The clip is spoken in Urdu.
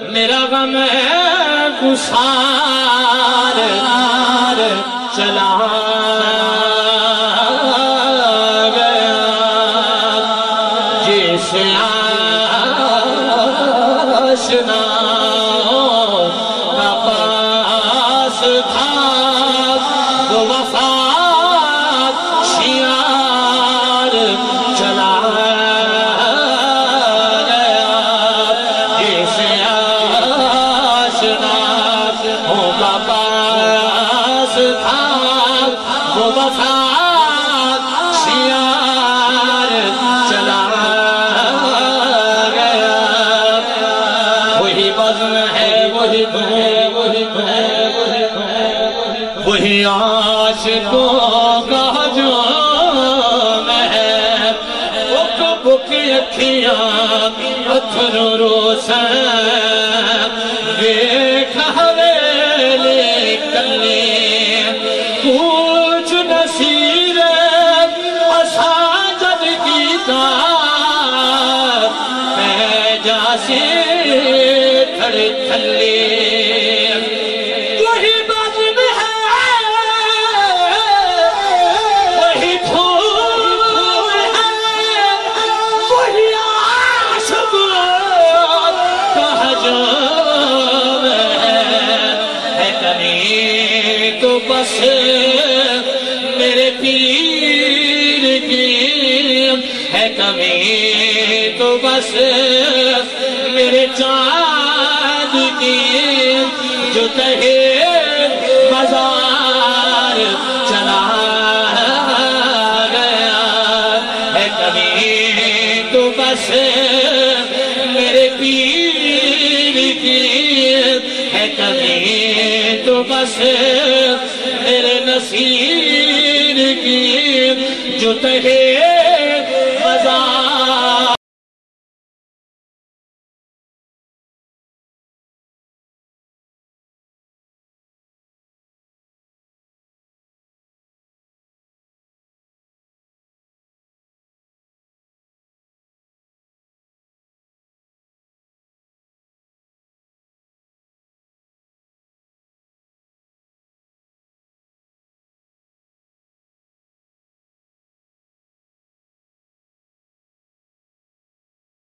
میرا غم گسار چلا گیا جیسے آشنا کا پاس تھا تو وفات شیار چلا وہ وفات شیار چلا گیا وہی بزم ہے وہی وہی عاشقوں کا ہجوم ہے وہ کب کی اکھیاں پتھر روشن دیکھ حویلی کلی کچھ نصیر اساجد کی دار میں جاسی تھڑی تھلی وہی بزم ہے وہی پھول ہے وہی عاشقوں کا ہجوم ہے کمی تو بس میرے پیر کی ہے کمی تو بس میرے چاند کی جو تہے بازار چلا گیا ہے کمی تو بس میرے پیر کی ہے کمی تو بس میرے نصیر کی جو تہے